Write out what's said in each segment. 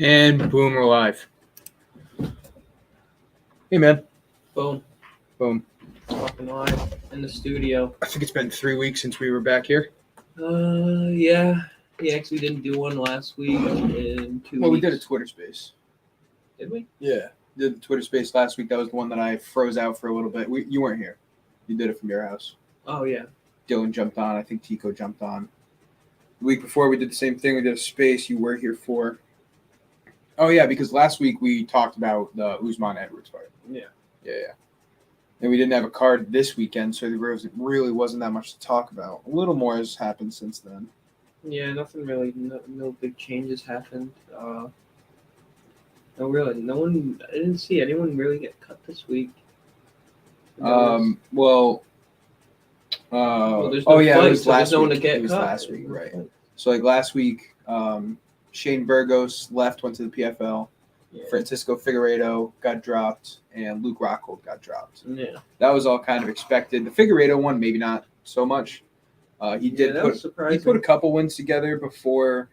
And boom, we're live. Hey, man. Boom. Boom. Fucking live in the studio. I think it's been 3 weeks since we were back here. Yeah. We actually didn't do one last week in 2 Well, we weeks. did a Twitter space. Did we? Yeah. Did the Twitter space last week. That was the one that I froze out for a little bit. You weren't here. You did it from your house. Oh, yeah. Dylan jumped on. I think Tico jumped on. The week before, we did the same thing. We did a space you were here for. Oh, yeah, because last week we talked about the Usman-Edwards fight. Yeah. Yeah. And we didn't have a card this weekend, so there really wasn't that much to talk about. A little more has happened since then. Yeah, nothing really. No big changes happened. No, really. No one. I didn't see anyone really get cut this week. Well, there's no it fight, was so last there's no one week. to get It was cut. last week, right? So like last week, Shane Burgos went to the PFL. Yeah. Francisco Figueiredo got dropped, and Luke Rockhold got dropped. Yeah. That was all kind of expected. The Figueiredo one, maybe not so much. He was surprising. He put a couple wins together before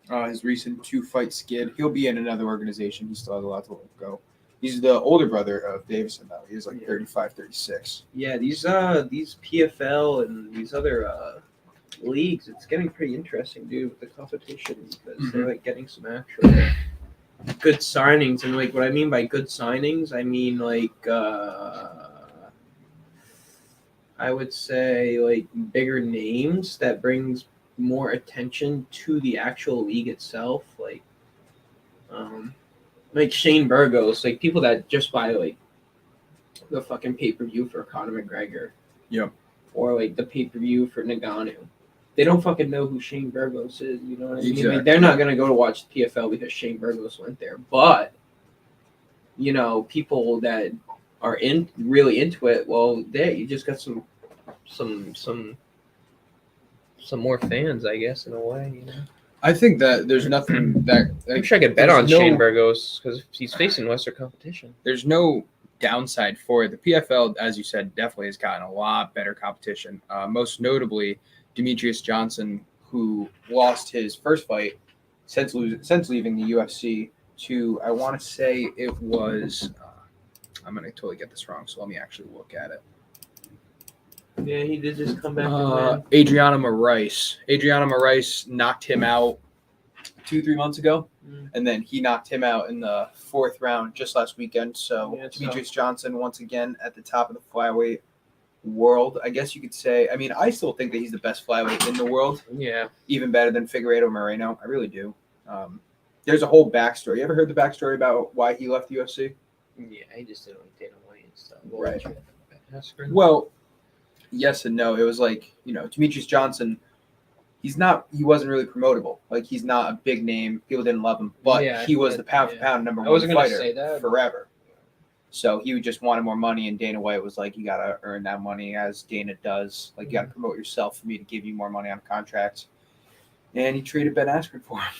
his recent 2-fight skid. He'll be in another organization. He still has a lot to go. He's the older brother of Davison now. He's like 35, 36. Yeah, these PFL and these other leagues, it's getting pretty interesting, dude, with the competition because they're like getting some actual good signings. And like what I mean by good signings, I mean like I would say like bigger names that brings more attention to the actual league itself, like Shane Burgos, like people that just buy like the fucking pay-per-view for Conor McGregor. Yep. Or like the pay-per-view for Ngannou. They don't fucking know who Shane Burgos is, you know what I mean? Exactly. Like, they're not going to go to watch the PFL because Shane Burgos went there. But, you know, people that are really into it, well, you just got some more fans, I guess, in a way, you know? I think that there's nothing that... I'm sure I could bet on Shane Burgos because he's facing lesser competition. There's no downside for it. The PFL, as you said, definitely has gotten a lot better competition. Most notably, Demetrius Johnson, who lost his first fight since leaving the UFC to, I want to say it was, I'm going to totally get this wrong, so let me actually look at it. Yeah, he did just come back and win. Adriano Moraes. Adriano Moraes knocked him out 2-3 months ago, and then he knocked him out in the 4th round just last weekend. So Demetrius Johnson once again at the top of the flyweight world, I guess you could say. I mean, I still think that he's the best flyweight in the world. Yeah. Even better than Figueiredo Moreno. I really do. There's a whole backstory. You ever heard the backstory about why he left the UFC? Yeah, he just didn't like Dana White and stuff. Right. Well, yes and no. It was like, you know, Demetrius Johnson, he wasn't really promotable. Like, he's not a big name. People didn't love him, but he was the pound for pound number one fighter forever. So he just wanted more money, and Dana White was like, you got to earn that money as Dana does. Like, you got to promote yourself for me to give you more money on contracts. And he traded Ben Askren for him.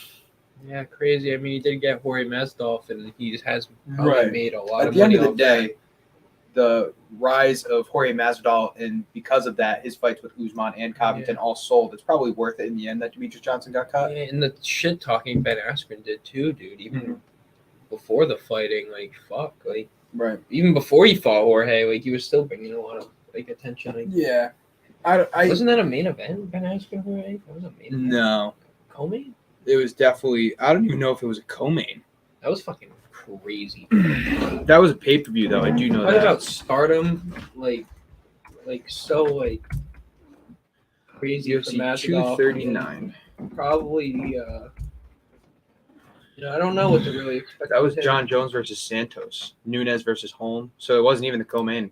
Yeah, crazy. I mean, he did get Jorge Masvidal, and he just has probably made a lot of money. At the end of the day, the rise of Jorge Masvidal, and because of that, his fights with Usman and Covington all sold. It's probably worth it in the end that Demetrius Johnson got cut. Yeah, and the shit talking Ben Askren did too, dude. Even before the fighting, like, fuck, like, right. Even before he fought Jorge, like, he was still bringing a lot of like attention. Like, yeah, wasn't that a main event? Ben Askren Jorge? That was a main event. No, co-main. It was definitely. I don't even know if it was a co-main. That was fucking crazy. That was a pay-per-view, though. I do know that. What about Stardom? Like so, like crazy. UFC 239. Probably the. I don't know what to really expect. That was John Jones versus Santos. Nunes versus Holm. So it wasn't even the co-main.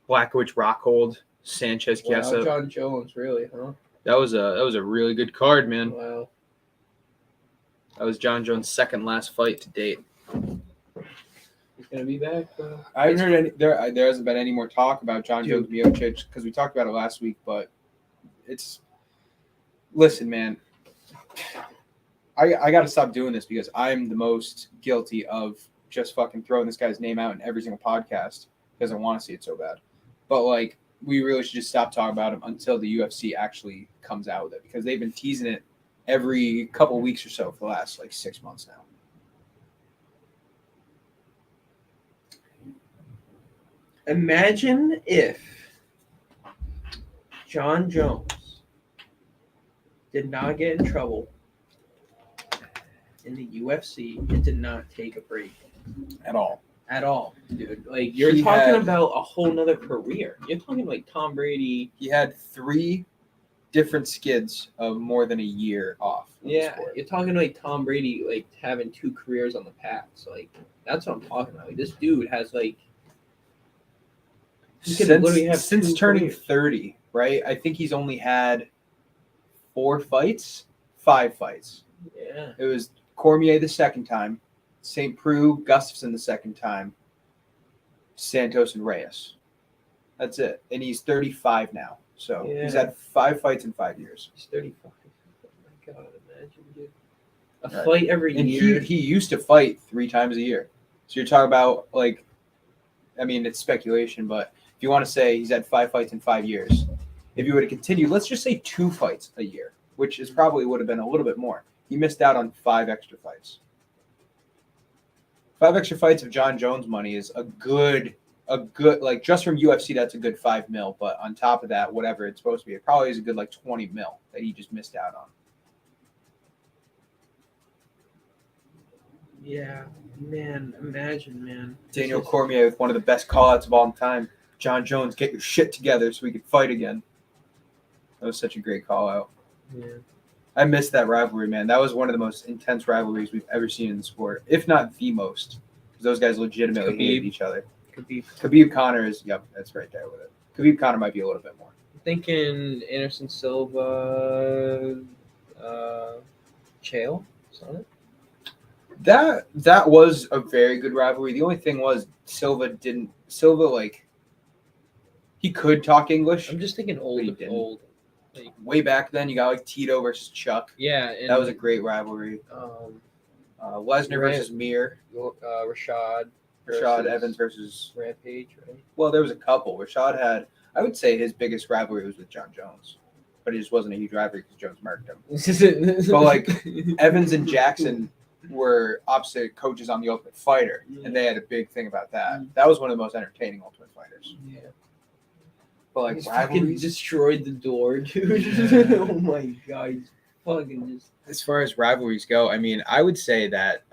Blachowicz, Rockhold, Sanchez, Chiesa. Wow, John Jones, really, huh? That was a really good card, man. Wow. That was John Jones' second last fight to date. He's gonna be back. I haven't heard there hasn't been any more talk about John Jones Miocic because we talked about it last week, but listen, man. I got to stop doing this because I'm the most guilty of just fucking throwing this guy's name out in every single podcast because I want to see it so bad. But like, we really should just stop talking about him until the UFC actually comes out with it because they've been teasing it every couple weeks or so for the last like 6 months now. Imagine if John Jones did not get in trouble in the UFC and did not take a break At all, dude. Like you're talking about a whole nother career. You're talking like Tom Brady. He had 3 different skids of more than a year off. Yeah, you're talking like Tom Brady, like having 2 careers on the path. So like that's what I'm talking about. Like this dude has like since turning 30, right? I think he's only had 5 fights. Yeah, it was Cormier the second time, St. Preux, Gustafsson the second time, Santos and Reyes. That's it, and he's 35 now. So he's had 5 fights in 5 years. He's 35. Oh my god, imagine, dude. A fight every year. He used to fight 3 times a year. So you're talking about like, I mean, it's speculation, but if you want to say he's had 5 fights in 5 years, if you were to continue, let's just say 2 fights a year, which is probably would have been a little bit more. He missed out on 5 extra fights. 5 extra fights of John Jones money is a good, like just from UFC, that's a good $5 million. But on top of that, whatever it's supposed to be, it probably is a good like $20 million that he just missed out on. Yeah, man, imagine, man. Daniel Cormier with one of the best call-outs of all time. John Jones, get your shit together so we can fight again. That was such a great call-out. Yeah. I missed that rivalry, man. That was one of the most intense rivalries we've ever seen in the sport, if not the most. Because those guys legitimately hated each other. Khabib Conor is, yep, that's right there with it. Khabib Conor might be a little bit more. I'm thinking Anderson Silva, Chael, isn't it? That was a very good rivalry. The only thing was Silva like he could talk English. I'm just thinking old. Like, way back then, you got like Tito versus Chuck. Yeah, that was a great rivalry. Lesnar versus Mir. Rashad Evans versus Rampage, right? Well, there was a couple. Rashad had, I would say, his biggest rivalry was with John Jones, but it just wasn't a huge rivalry because Jones murked him. But like Evans and Jackson were opposite coaches on The Ultimate Fighter, and they had a big thing about that. That was one of the most entertaining Ultimate Fighters. Yeah. But like he's fucking destroyed the door, dude. Yeah. Oh my god, he's fucking just. As far as rivalries go, I mean, I would say that,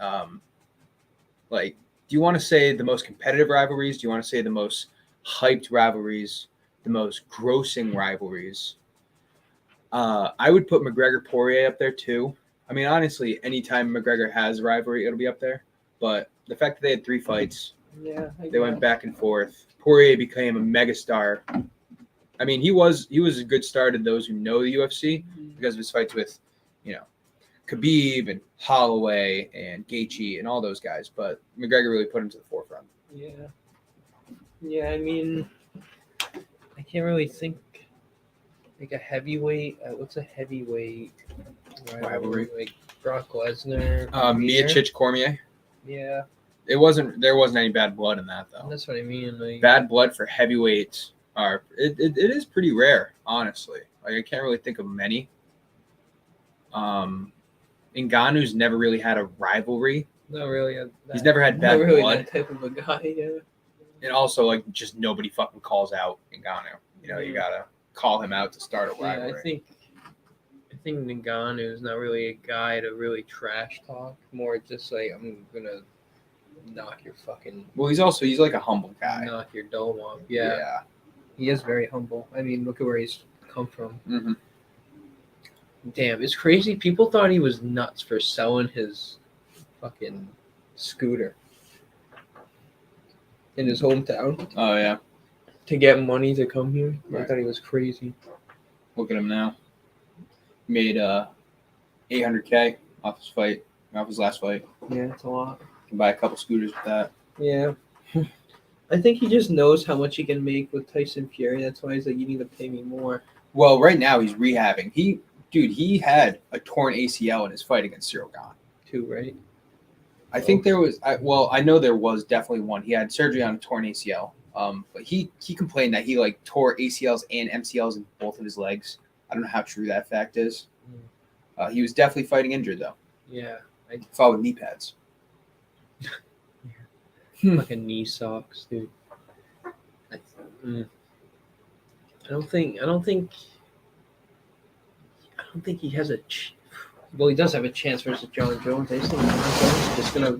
like, do you want to say the most competitive rivalries? Do you want to say the most hyped rivalries? The most grossing rivalries? I would put McGregor-Poirier up there too. I mean, honestly, anytime McGregor has a rivalry, it'll be up there. But the fact that they had 3 fights, they went back and forth. Poirier became a megastar. I mean, he was a good star to those who know the UFC because of his fights with, Khabib and Holloway and Gaethje and all those guys. But McGregor really put him to the forefront. Yeah. Yeah, I mean, I can't really think like a heavyweight. What's a heavyweight rivalry? Like Brock Lesnar. Miocic Cormier. Yeah. There wasn't any bad blood in that though. That's what I mean. Like, bad blood for heavyweights it is pretty rare, honestly. Like I can't really think of many. Ngannou's never really had a rivalry. Not really. He's never had bad blood. That type of a guy. Yeah. And also, like, just nobody fucking calls out Ngannou. You gotta call him out to start a rivalry. I think Ngannou is not really a guy to really trash talk. More just like, I'm gonna knock your fucking. Well, he's like a humble guy. Knock your dome off. Yeah. He is very humble. I mean, look at where he's come from. Mm-hmm. Damn, it's crazy. People thought he was nuts for selling his fucking scooter in his hometown. Oh, yeah. To get money to come here. Right. I thought he was crazy. Look at him now. Made $800K off his last fight. Yeah, it's a lot. Can buy a couple scooters with that. Yeah. I think he just knows how much he can make with Tyson Fury. That's why he's like, you need to pay me more. Well, right now he's rehabbing. He had a torn ACL in his fight against Cyril Gane. 2, right? I think there was. I know there was definitely one. He had surgery on a torn ACL. But he complained that he like tore ACLs and MCLs in both of his legs. I don't know how true that fact is. He was definitely fighting injured though. Yeah, I fought with knee pads. Fucking knee socks, dude. I don't think he has a. Well, he does have a chance versus John Jones. I just think John Jones is just gonna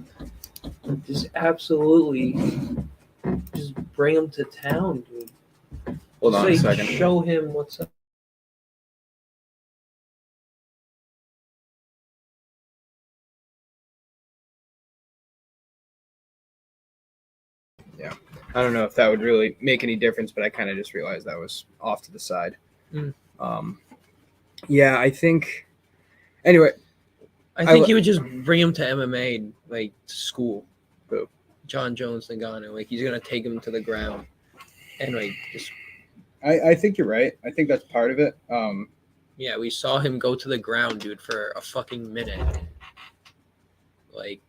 just absolutely just bring him to town, dude. Hold on a second. Show him what's up. Yeah. I don't know if that would really make any difference, but I kind of just realized that was off to the side. Yeah, I think. Anyway, I think he would just bring him to MMA, like school. Who? John Jones Ngannou. Like he's gonna take him to the ground, and like just. I think you're right. I think that's part of it. Yeah, we saw him go to the ground, dude, for a fucking minute. Like,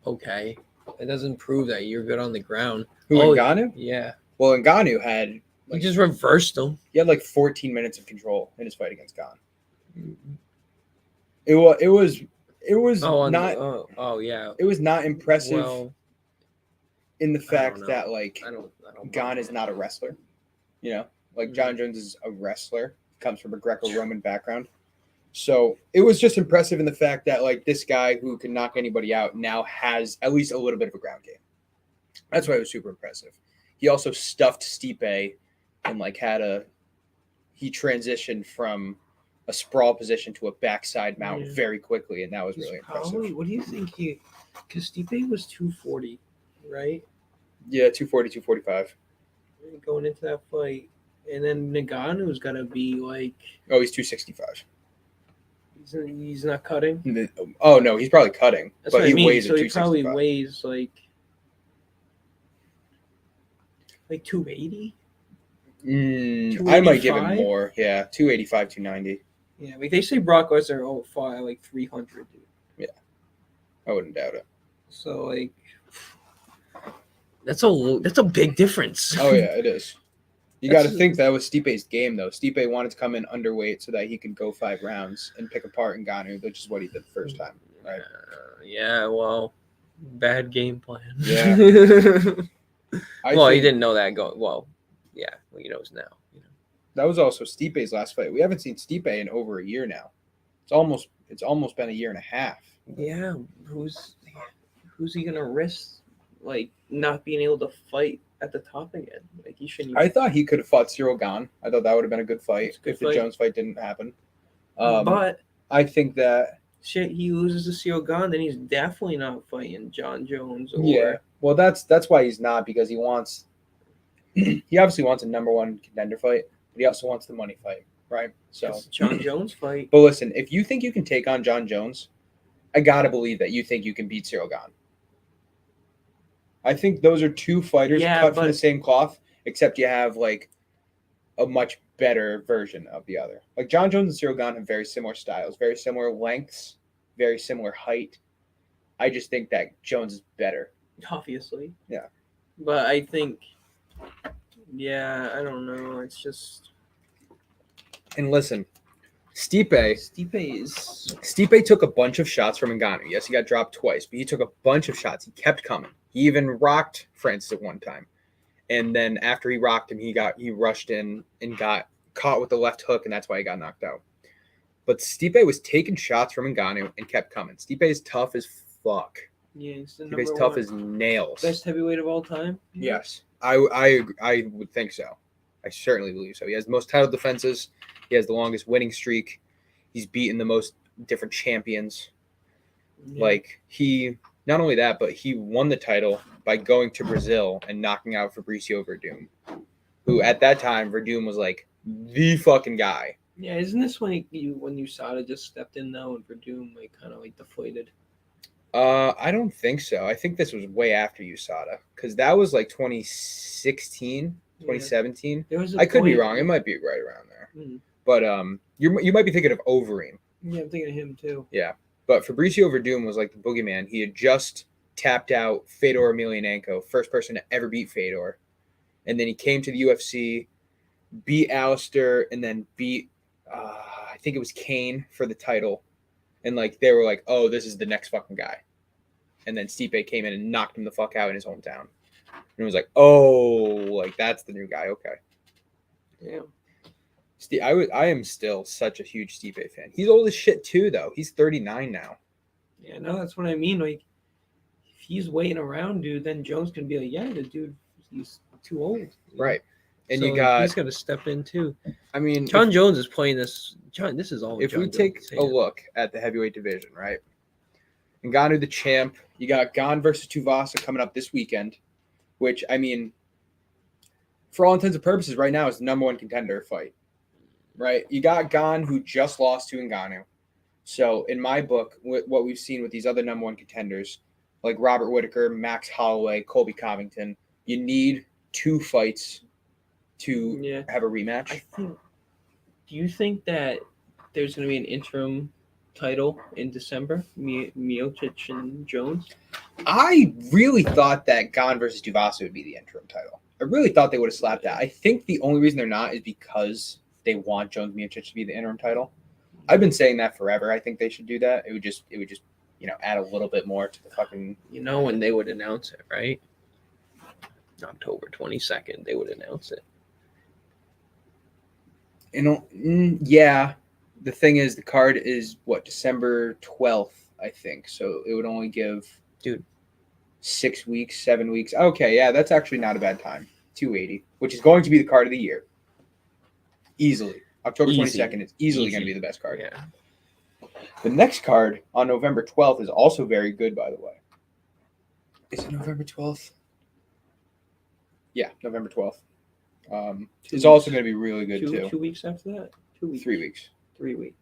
okay, it doesn't prove that you're good on the ground. Who, Ngannou? Yeah. Well, Ngannou had. Like, he just reversed him. He had like 14 minutes of control in his fight against Gane. It was not. Yeah. It was not impressive. In the fact that like Gane is not a wrestler, you know, like John Jones is a wrestler, comes from a Greco-Roman background, so it was just impressive in the fact that like this guy who can knock anybody out now has at least a little bit of a ground game. That's why it was super impressive. He also stuffed Stipe and like he transitioned from a sprawl position to a backside mount very quickly, and that was really impressive. What do you think because Stipe was 240, right? Yeah, 240, 245. Going into that fight. And then Ngannou's got to be like... Oh, he's 265. He's not cutting? Oh, no, he's probably cutting. That's but what he weighs so he probably weighs like 280? I might give him more. Yeah, 285, 290. Yeah, like they say Brock Lesnar fought like 300, dude. Yeah, I wouldn't doubt it. So, like... That's a big difference. Oh, yeah, it is. You got to think that was Stipe's game, though. Stipe wanted to come in underweight so that he could go 5 rounds and pick apart Ngannou, which is what he did the first time, right? Yeah, well, bad game plan. Yeah. He didn't know that going. Well, yeah, well, he knows now. You know. That was also Stipe's last fight. We haven't seen Stipe in over a year now. It's almost been a year and a half. Yeah, who's he gonna risk? Like not being able to fight at the top again. Like he shouldn't. I thought he could have fought Cyril Gane. I thought that would have been a good fight if the Jones fight didn't happen. But I think that he loses to Cyril Gane, then he's definitely not fighting John Jones. Well, that's why he's not, because he obviously wants a number 1 contender fight, but he also wants the money fight, right? So it's John Jones fight. But listen, if you think you can take on John Jones, I gotta believe that you think you can beat Cyril Gane. I think those are 2 fighters cut from the same cloth, except you have like a much better version of the other. Like John Jones and Cyril Gane have very similar styles, very similar lengths, very similar height. I just think that Jones is better. Obviously. Yeah. But I think, I don't know. It's just. And listen, Stipe took a bunch of shots from Ngannou. Yes, he got dropped twice, but he took a bunch of shots. He kept coming. He even rocked Francis at one time. And then after he rocked him, he rushed in and got caught with the left hook, and that's why he got knocked out. But Stipe was taking shots from Ngannou and kept coming. Stipe is tough as fuck. Yeah, he's tough as nails. Best heavyweight of all time? Yes. I would think so. I certainly believe so. He has the most title defenses. He has the longest winning streak. He's beaten the most different champions. Yeah. Like, not only that, but he won the title by going to Brazil and knocking out Fabricio Verdum, who at that time, Verdum was like the fucking guy. Yeah, isn't this when USADA just stepped in though and Verdum like kind of like deflated? I don't think so. I think this was way after USADA, because that was like 2016, 2017. I could be wrong. It might be right around there. Mm-hmm. But you might be thinking of Overeem. Yeah, I'm thinking of him too. Yeah. But Fabricio Verdum was like the boogeyman. He had just tapped out Fedor Emelianenko, first person to ever beat Fedor. And then he came to the UFC, beat Alistair, and then beat, I think it was Kane for the title, and like they were like, oh, this is the next fucking guy, and then Stipe came in and knocked him the fuck out in his hometown, and it was like, oh, like that's the new guy. Okay. Yeah. I am still such a huge Stipe fan. He's old as shit too, though. He's 39 now. Yeah, no, that's what I mean. Like, if he's waiting around, dude, then Jones can be like, yeah, the dude, he's too old. Right. And so, you got... he's got to step in, too. I mean... John Jones is playing this... this is all if John we take a look at the heavyweight division, right? Ngannou the champ. You got Gane versus Tuivasa coming up this weekend, which, I mean, for all intents and purposes, right now is the number one contender fight. Right? You got Gane, who just lost to Ngannou. So, in my book, what we've seen with these other number one contenders, like Robert Whittaker, Max Holloway, Colby Covington, you need 2 fights to have a rematch. Do you think that there's going to be an interim title in December, Miocic and Jones? I really thought that Gane versus Tuivasa would be the interim title. I really thought they would have slapped that. I think the only reason they're not is because they want Jones Miocic to be the interim title. I've been saying that forever. I think they should do that. It would just add a little bit more to the fucking... when they would announce it, right? October 22nd, they would announce it. Yeah. The thing is, the card is, December 12th, I think. So it would only give... 6 weeks, 7 weeks. Okay, yeah, that's actually not a bad time. 280, which is going to be the card of the year. Easily. October 22nd is easily going to be the best card. Yeah. The next card on November 12th is also very good, by the way. Is it November 12th? Yeah, November 12th. It's also going to be really good, too. 2 weeks after that? 2 weeks. 3 weeks. 3 weeks.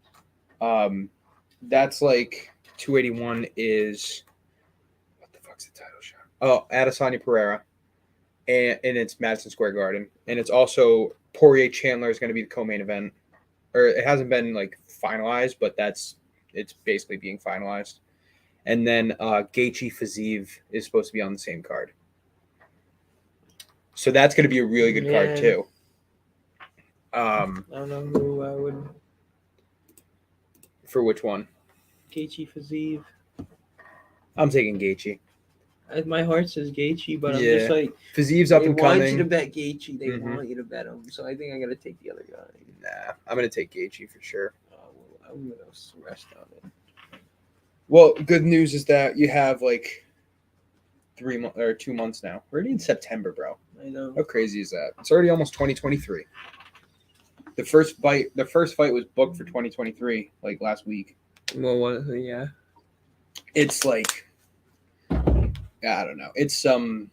That's like 281 is... What the fuck's the title shot? Oh, Adesanya Pereira. And it's Madison Square Garden. And it's also... Poirier Chandler is going to be the co-main event, or it hasn't been like finalized, but it's basically being finalized. And then Gaethje Fiziev is supposed to be on the same card, so that's going to be a really good card too. I don't know who I would. For which one? Gaethje Fiziev. I'm taking Gaethje. My heart says Gaethje, but I'm just like... Fiziev's up and coming. They want you to bet Gaethje. They want you to bet him. So I think I got to take the other guy. Nah, I'm going to take Gaethje for sure. I'm going to rest on it. Well, good news is that you have like 2 months now. We're already in September, bro. I know. How crazy is that? It's already almost 2023. The first fight was booked for 2023, like last week. Well, yeah. It's like... I don't know. It's some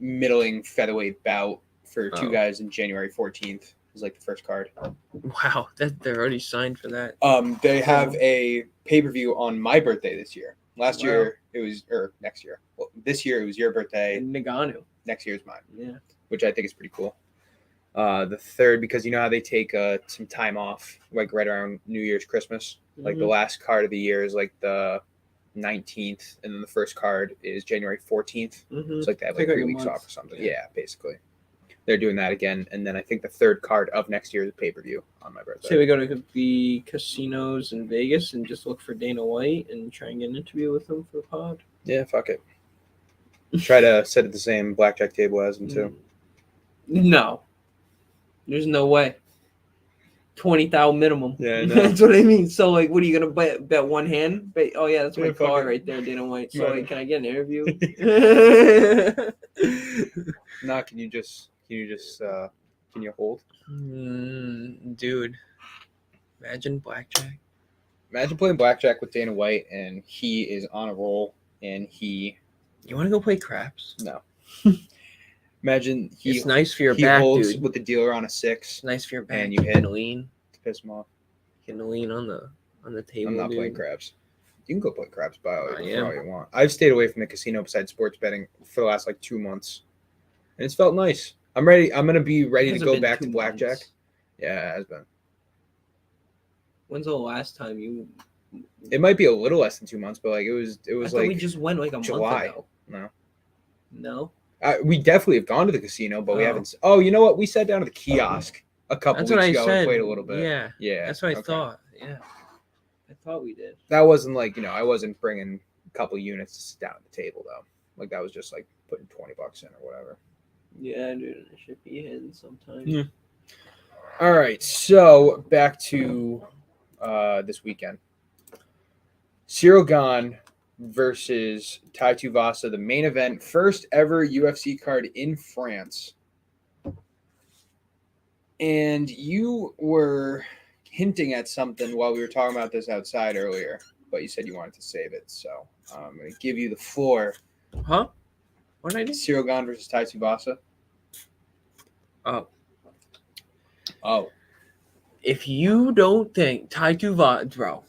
middling featherweight bout for 2 guys in January 14th. Is like the first card. Wow, they're already signed for that. They have a pay-per-view on my birthday this year. Last year it was, or next year. Well, this year it was your birthday. And Ngannou. Next year's mine. Yeah. Which I think is pretty cool. The third, because you know how they take some time off, like right around New Year's, Christmas. Mm-hmm. Like the last card of the year is like the 19th, and then the first card is January 14th. It's like they have like 3 weeks off or something. Yeah, basically. They're doing that again, and then I think the third card of next year is pay-per-view on my birthday. So we go to the casinos in Vegas and just look for Dana White and try and get an interview with him for the pod. Yeah, fuck it. Try to sit at the same blackjack table as him too. No, there's no way. 20,000 minimum. Yeah, that's what I mean. So like, what are you gonna bet one hand? Oh yeah, that's my car right there, Dana White. So like, can I get an interview? Nah, can you hold? Dude, imagine blackjack. Imagine playing blackjack with Dana White, and he is on a roll, and he. You want to go play craps? No. Imagine it's nice for your back, holds dude. With the dealer on a 6. It's nice for your back. And you hit lean to piss him off. You can lean on the table. I'm not playing craps. You can go play craps by all you want. I've stayed away from the casino besides sports betting for the last like 2 months, and it's felt nice. I'm ready. I'm gonna be ready to go back to blackjack. Yeah, it has been. When's the last time you? It might be a little less than 2 months, but like it was like we just went like a July. month ago. No. We definitely have gone to the casino, but we haven't. Oh, you know what? We sat down at the kiosk a couple weeks ago and played a little bit. Yeah. That's what I thought. Yeah. I thought we did. That wasn't like, I wasn't bringing a couple units to sit down at the table though. Like that was just like putting $20 in or whatever. Yeah, dude, it should be in sometime. Yeah. All right, so back to this weekend. Cyril Gane versus Tai Tuivasa, the main event, first ever UFC card in France. And you were hinting at something while we were talking about this outside earlier, but you said you wanted to save it, so I'm going to give you the floor. Huh? What did I do? Cyril Gane versus Tai Tuivasa. Oh. If you don't think Tai Tuivasa, bro,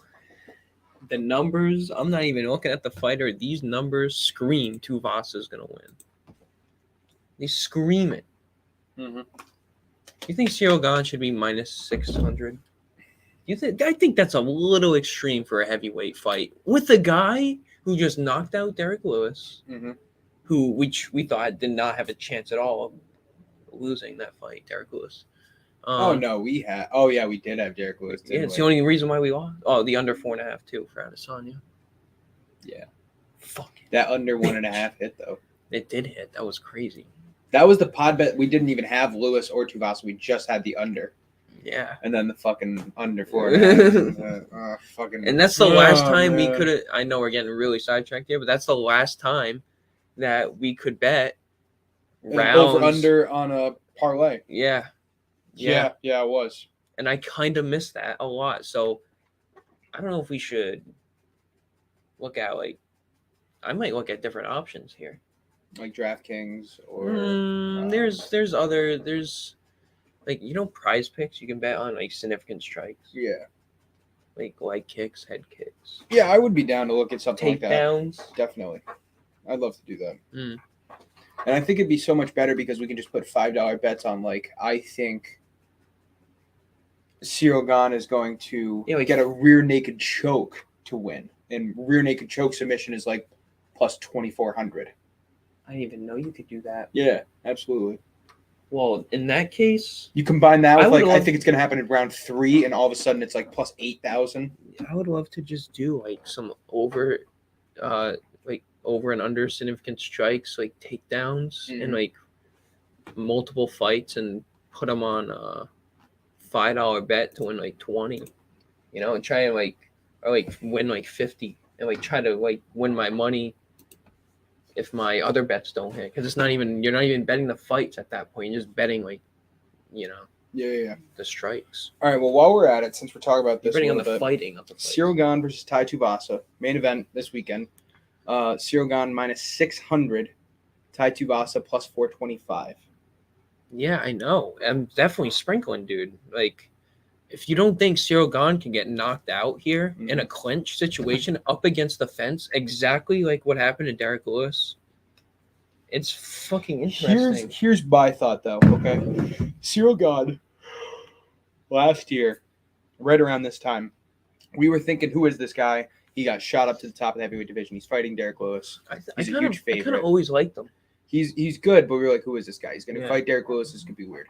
the numbers, I'm not even looking at the fighter. These numbers scream Tuivasa is going to win. They scream it. Mm-hmm. You think Cyril Gane should be minus 600? I think that's a little extreme for a heavyweight fight with a guy who just knocked out Derek Lewis, which we thought did not have a chance at all of losing that fight, Derek Lewis. We had. Oh yeah, we did have Derek Lewis. Yeah, it's the only reason why we lost. Oh, the under 4.5 too for Adesanya. Yeah. Fuck. That under 1.5 hit though. It did hit. That was crazy. That was the pod bet. We didn't even have Lewis or Tuivasa. We just had the under. Yeah. And then the fucking under 4.5. Fucking. And that's the last time we could have. I know we're getting really sidetracked here, but that's the last time that we could bet rounds. Over under on a parlay. Yeah. Yeah, it was. And I kind of miss that a lot. So I don't know if we should look at I might look at different options here. Like DraftKings or there's Prize Picks you can bet on, like significant strikes. Yeah. Like leg kicks, head kicks. Yeah, I would be down to look at something like that. Takedowns. Definitely. I'd love to do that. And I think it'd be so much better because we can just put $5 bets on, I think Cyril Gane is going to get a rear naked choke to win. And rear naked choke submission is plus 2,400. I didn't even know you could do that. Yeah, absolutely. Well, in that case, you combine that with I think it's going to happen in round 3, and all of a sudden it's plus 8,000. I would love to just do some over and under significant strikes, takedowns, and multiple fights, and put them on a $5 bet to win 20, and try and win 50, and try to win my money if my other bets don't hit, because you're not even betting the fights at that point. You're just betting the strikes. All right. Well, while we're at it, since we're talking about this, betting on the fighting of the fight. Cyril Gane versus Tai Tuivasa, main event this weekend. Cyril Gane minus 600, Tai Tuivasa plus 425. Yeah, I know. I'm definitely sprinkling, dude. If you don't think Cyril Gane can get knocked out here in a clinch situation up against the fence, exactly like what happened to Derek Lewis, it's fucking interesting. Here's my thought, though, okay? Cyril Gane, last year, right around this time, we were thinking, who is this guy? He got shot up to the top of the heavyweight division. He's fighting Derek Lewis. He's a huge favorite. I kind of always liked him. He's good, but we were like, who is this guy? He's going to fight Derek Lewis. This could be weird.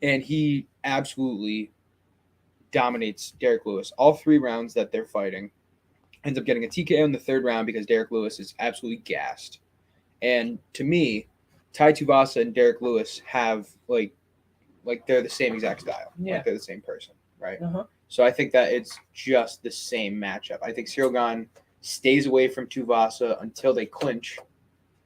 And he absolutely dominates Derek Lewis. All 3 rounds that they're fighting. Ends up getting a TKO in the 3rd round because Derek Lewis is absolutely gassed. And to me, Tai Tuivasa and Derek Lewis have, they're the same exact style. Yeah. They're the same person, right? Uh-huh. So I think that it's just the same matchup. I think Cyril Gane stays away from Tuivasa until they clinch,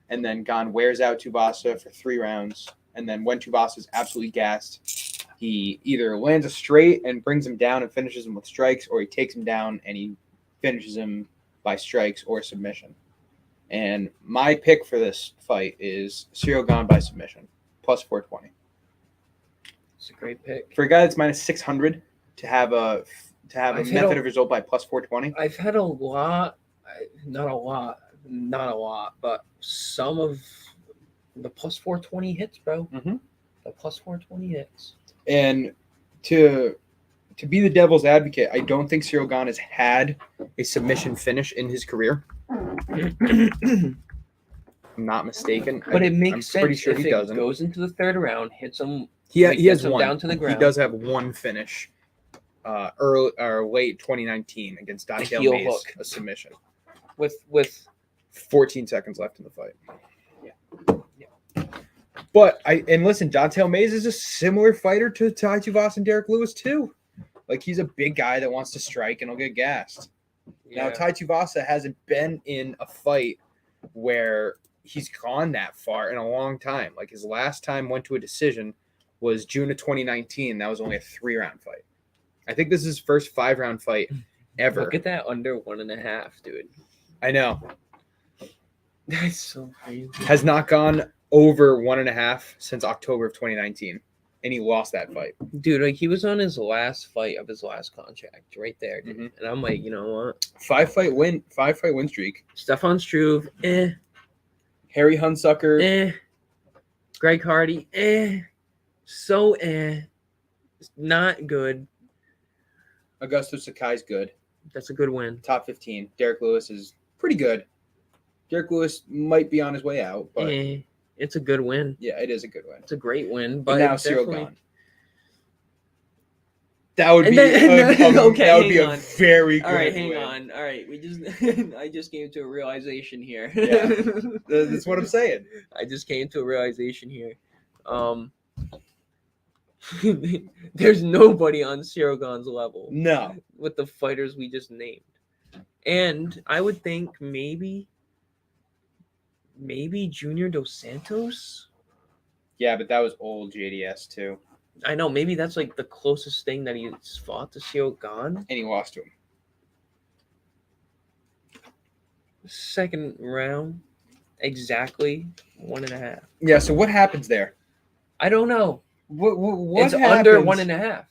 and then Gane wears out Tuivasa for 3 rounds. And then when Tuivasa is absolutely gassed, he either lands a straight and brings him down and finishes him with strikes, or he takes him down and he finishes him by strikes or submission. And my pick for this fight is Cyril Gane by submission, plus 420. It's a great pick. For a guy that's minus 600 to have a method of result by plus 420. I've had a lot, not a lot, but some of the plus 420 hits, bro. Mm-hmm. The plus 420 hits. And to be the devil's advocate, I don't think Cyril Gane has had a submission finish in his career. I'm not mistaken. But it makes sense. Pretty sure if he doesn't. Goes into the 3rd round, hits him He has one. Down to the ground. He does have one finish. Early or late 2019 against Dante Mays, hook. a submission with 14 seconds left in the fight. Yeah. But listen, Dante Mays is a similar fighter to Tai Tuivasa and Derek Lewis too. Like he's a big guy that wants to strike and he'll get gassed. Yeah. Now Tai Tuivasa hasn't been in a fight where he's gone that far in a long time. Like his last time went to a decision was June of 2019. That was only a 3-round fight. I think this is his first 5-round fight ever. Look at that under 1.5, dude. I know. That's so crazy. Has not gone over 1.5 since October of 2019. And he lost that fight. Dude, like he was on his last fight of his last contract right there, dude. Mm-hmm. And I'm like, you know what? 5-fight win streak. Stefan Struve, Harry Hunsucker, Greg Hardy, so not good. Augusto Sakai's good. That's a good win. Top 15. Derek Lewis is pretty good. Derek Lewis might be on his way out, but it's a good win. Yeah, it is a good win. It's a great win, but now Cyril gone. That would be okay. That would be a very good. All right, hang on. All right, I just came to a realization here. Yeah, that's what I'm saying. I just came to a realization here. There's nobody on Cyril Gane's level. No, with the fighters we just named, and I would think maybe Junior Dos Santos. Yeah, but that was old JDS too. I know, maybe that's like the closest thing that he's fought to Cyril Gane. And he lost to him. Second round, exactly 1.5. Yeah, so what happens there? I don't know. What it's happens? Under 1.5.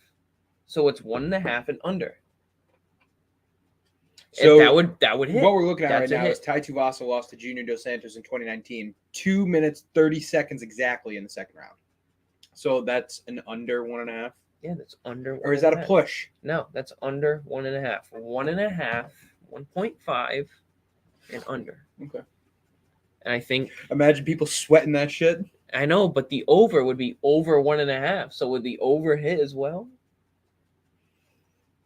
So it's 1.5 and under. So that would hit. What we're looking at right now is Tai Tuivasa lost to Junior Dos Santos in 2019. 2 minutes, 30 seconds exactly in the second round. So that's an under 1.5? Yeah, that's under 1.5. Or is that a push? No, that's under 1.5. 1.5, 1.5, and under. Okay. And I think... Imagine people sweating that shit. I know, but the over would be over 1.5. So would the over hit as well?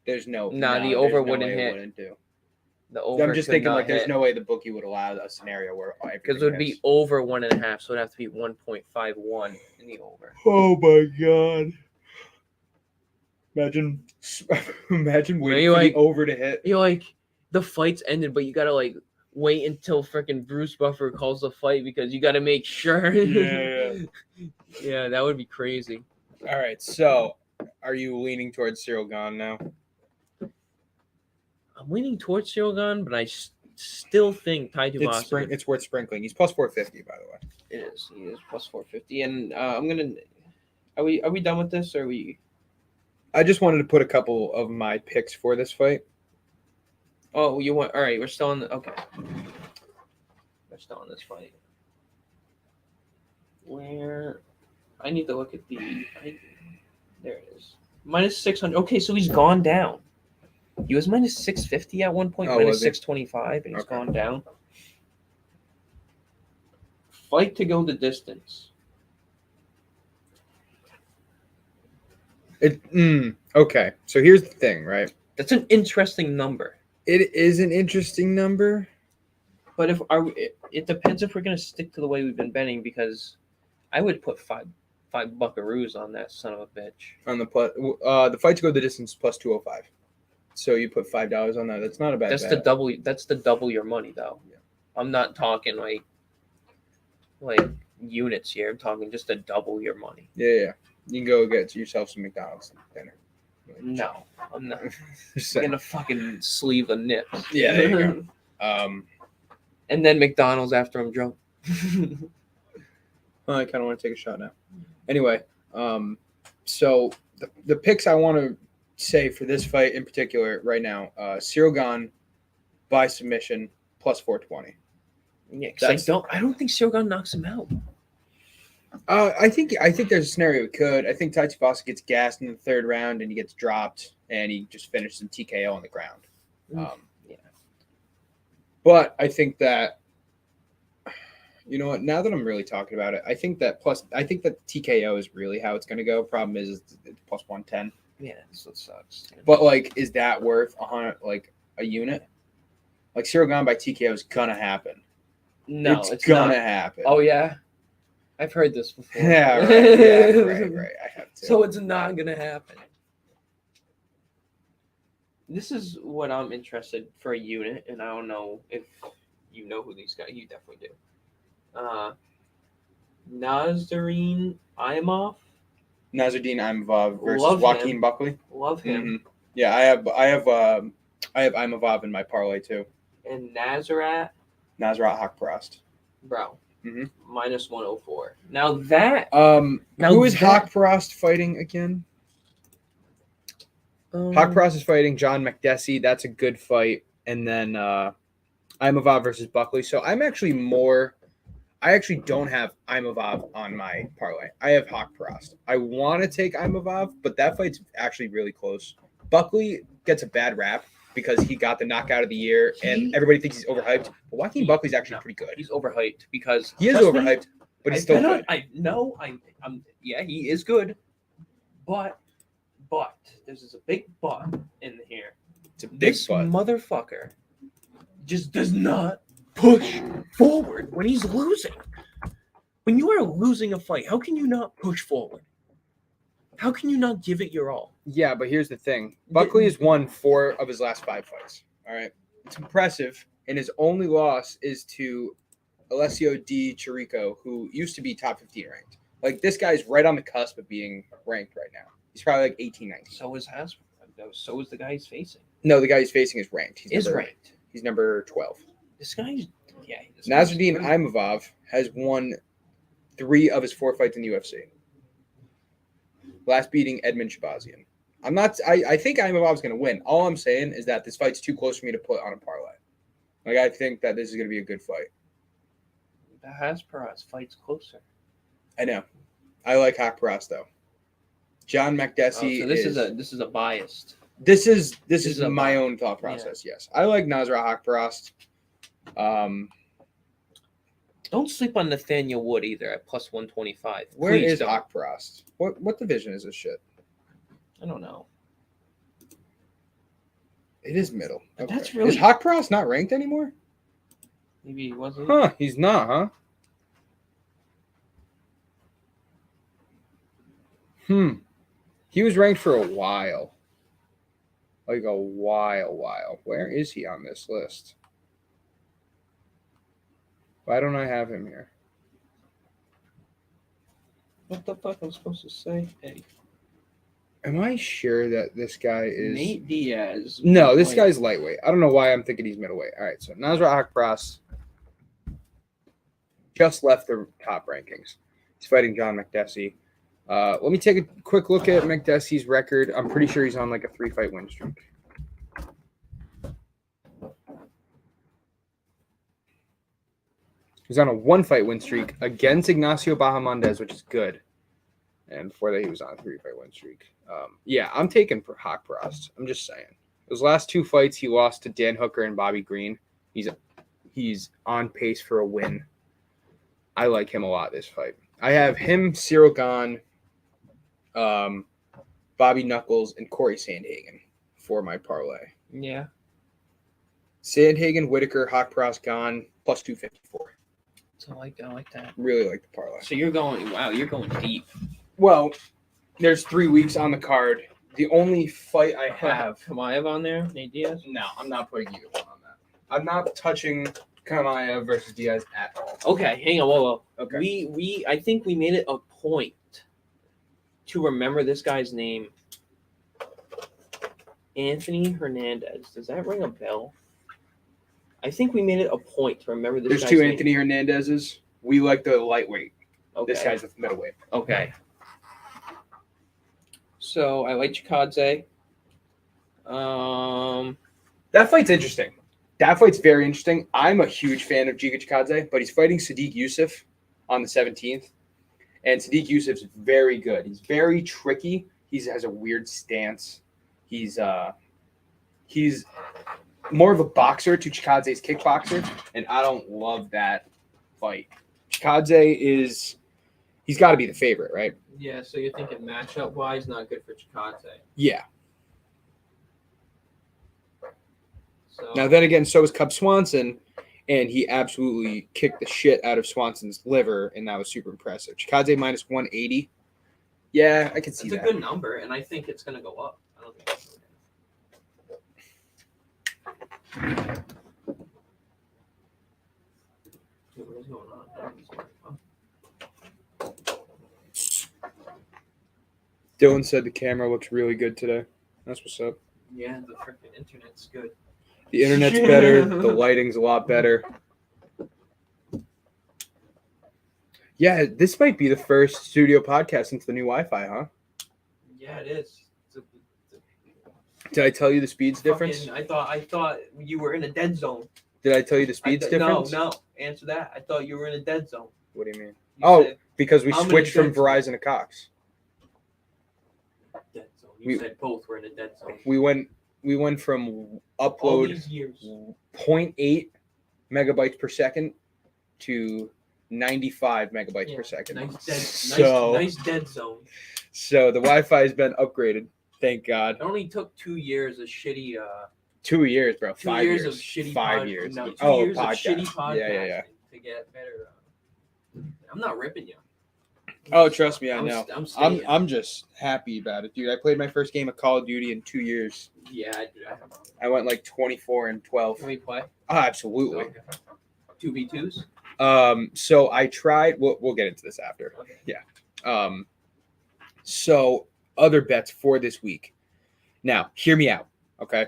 There's no... No, the over wouldn't hit. Wouldn't do. The over I'm just thinking, like, hit. there's no way the bookie would allow a scenario where because it would be over 1.5, so it'd have to be 1.51 in the over. Oh my god! Imagine waiting for the over to hit. You're like, the fight's ended, but you gotta like wait until freaking Bruce Buffer calls the fight because you gotta make sure. Yeah. Yeah, that would be crazy. All right, so are you leaning towards Cyril Gane now? I'm leaning towards Cyril Gane, but I still think Tai Tuivasa. It's worth sprinkling. He's plus 450, by the way. It is. He is plus 450, and I'm gonna. Are we done with this? Or are we? I just wanted to put a couple of my picks for this fight. Oh, you want? All right, we're still on. Okay, we're still on this fight. Where I need to look at there it is. Minus 600. Okay, so he's gone down. He was minus 650 at one point, minus 625, and he's gone down. Fight to go the distance. Okay, so here's the thing, right? That's an interesting number. It is an interesting number, but it depends if we're gonna stick to the way we've been betting, because I would put five buckaroos on that son of a bitch. On the fight to go the distance plus 205. So you put $5 on that. That's not a bad bet. That's the double your money though. Yeah. I'm not talking like units here. I'm talking just to double your money. Yeah. You can go get yourself some McDonald's dinner. No, I'm not. I'm gonna fucking sleeve a nip. Yeah, there you go. And then McDonald's after I'm drunk. Well, I kind of want to take a shot now. Anyway, so the picks I want to say for this fight in particular right now, Cyril Gane by submission plus 420. Yeah, because I don't think Cyril Gane knocks him out. I think there's a scenario it could. I think Tai Tuivasa gets gassed in the third round and he gets dropped and he just finishes in TKO on the ground. Yeah. But I think that You know what? Now that I'm really talking about it, I think that TKO is really how it's going to go. Problem is it's plus 110. Yeah, so it sucks. But like, is that worth a unit? Like Cyril Gane by TKO is gonna happen. No, it's gonna happen. Oh yeah, I've heard this before. Yeah, right. I have to. So it's not gonna happen. This is what I'm interested for a unit, and I don't know if you know who these guys. You definitely do. Nazarene Imhoff. Nazardine Imavov versus Joaquin Buckley. Love him. Mm-hmm. Yeah, I have Imavov in my parlay too. And Nazrat Haqparast. Bro. Mm-hmm. Minus 104. Now that who is Haqparast fighting again? Haqparast is fighting John Makdessi. That's a good fight. And then Imavov versus Buckley. So I actually don't have Imavov on my parlay. I have Haqparast. I want to take Imavov, but that fight's actually really close. Buckley gets a bad rap because he got the knockout of the year, and everybody thinks he's overhyped. But Joaquin Buckley's actually pretty good. He's overhyped because he is overhyped, but he's still good. Yeah, he is good, but there's a big but in here. It's a big but. Motherfucker just does not push forward when he's losing. When you are losing a fight, how can you not push forward? How can you not give it your all? Yeah, but here's the thing. Buckley has won 4 of his last 5 fights. All right. It's impressive. And his only loss is to Alessio Di Chirico, who used to be top 15 ranked. Like, this guy's right on the cusp of being ranked right now. He's probably like 18, 19. So is the guy he's facing. No, the guy he's facing is ranked. Ranked. He's number 12. This guy's Nazardine Imavov has won 3 of his 4 fights in the UFC. Last beating Edmund Shabazian. I think Imavov's going to win. All I'm saying is that this fight's too close for me to put on a parlay. Like, I think that this is going to be a good fight. The Haqparast fight's closer. I know. I like Haqparast though. John Makdessi. So this is a biased. This is my own thought process. Yeah. Yes, I like Nazrat Haqparast. Don't sleep on Nathaniel Wood either at plus 125. Where is Haqparast? What division is this shit? I don't know. It is middle. Okay. That's really... Is Haqparast not ranked anymore? Maybe he wasn't. Huh? He's not, huh? He was ranked for a while. Like a while. Where is he on this list? Why don't I have him here? What the fuck am I supposed to say? Hey. Am I sure that this guy is... Nate Diaz. No, this guy's lightweight. I don't know why I'm thinking he's middleweight. All right, so Nazrat Haqparast just left the top rankings. He's fighting John Makdessi. Let me take a quick look at Makdessi's record. I'm pretty sure he's on like a 3-fight win streak. He's on a 1-fight win streak against Ignacio Bahamondes, which is good. And before that, he was on a 3-fight win streak. Yeah, I'm taking for Haqparast. I'm just saying. Those last 2 fights, he lost to Dan Hooker and Bobby Green. He's on pace for a win. I like him a lot this fight. I have him, Cyril Gane, Bobby Knuckles, and Corey Sandhagen for my parlay. Yeah. Sandhagen, Whitaker, Haqparast, Gane, plus 254. So I like that. Really like the parlay. So you're going deep. Well, there's 3 weeks on the card. The only fight I have... Kamaev on there? Nate Diaz? No, I'm not putting either one on that. I'm not touching Kamaev versus Diaz at all. Okay, hang on. Whoa. Okay. I think we made it a point to remember this guy's name. Anthony Hernandez. Does that ring a bell? I think we made it a point to remember this guy's name. There's 2 Anthony Hernandezes. We like the lightweight. Okay. This guy's the middleweight. Okay. So I like Chikadze. That fight's interesting. That fight's very interesting. I'm a huge fan of Giga Chikadze, but he's fighting Sadiq Youssef on the 17th. And Sadiq Youssef's very good. He's very tricky. He has a weird stance. He's more of a boxer to Chikadze's kickboxer, and I don't love that fight. Chikadze he's got to be the favorite, right? Yeah, so you're thinking matchup-wise, not good for Chikadze. Yeah. So Now, then again, so was Cub Swanson, and he absolutely kicked the shit out of Swanson's liver, and that was super impressive. Chikadze minus 180. Yeah, I can see it's that. a good number, and I think it's going to go up. I don't think it's going to what is going on? Dylan said the camera looks really good today. That's what's up. Yeah, the freaking internet's good. The internet's better. The lighting's a lot better. Yeah, this might be the first studio podcast since the new Wi-Fi, huh? Yeah, it is. Did I tell you the speeds difference? I thought you were in a dead zone. Did I tell you the speeds difference? No. Answer that. I thought you were in a dead zone. What do you mean? You said, because we switched from Verizon to Cox. Dead zone. You said both were in a dead zone. We went from upload all these years 0.8 megabytes per second to 95 megabytes per second. Nice dead zone. So the Wi-Fi has been upgraded. Thank God. It only took 2 years of shitty. 2 years, bro. 5 years of shitty. 5 years. No, 2 years podcast. of shitty podcasting Yeah. to get better. I'm not ripping you. Oh, trust me, I know. I'm I'm just happy about it, dude. I played my first game of Call of Duty in 2 years. Yeah, I went like 24-12. Can we play? Oh, absolutely. Okay. 2v2s. So I tried. We'll get into this after. Okay. Yeah. So other bets for this week. Now, hear me out. Okay.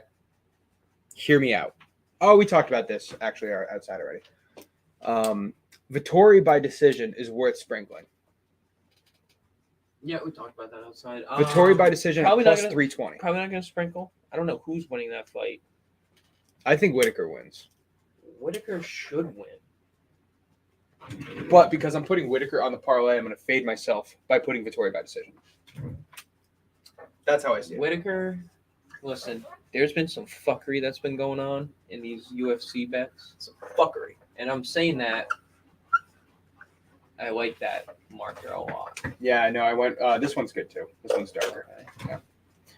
Hear me out. Oh, we talked about this actually outside already. Vittori by decision is worth sprinkling. Yeah, we talked about that outside. Vittori by decision plus 320. Probably not going to sprinkle. I don't know who's winning that fight. I think Whitaker wins. Whitaker should win. But because I'm putting Whitaker on the parlay, I'm going to fade myself by putting Vittori by decision. That's how I see it. Whitaker, listen, there's been some fuckery that's been going on in these UFC bets. Some fuckery. And I'm saying that I like that marker a lot. Yeah, I know. I went. This one's good too. This one's darker. Yeah.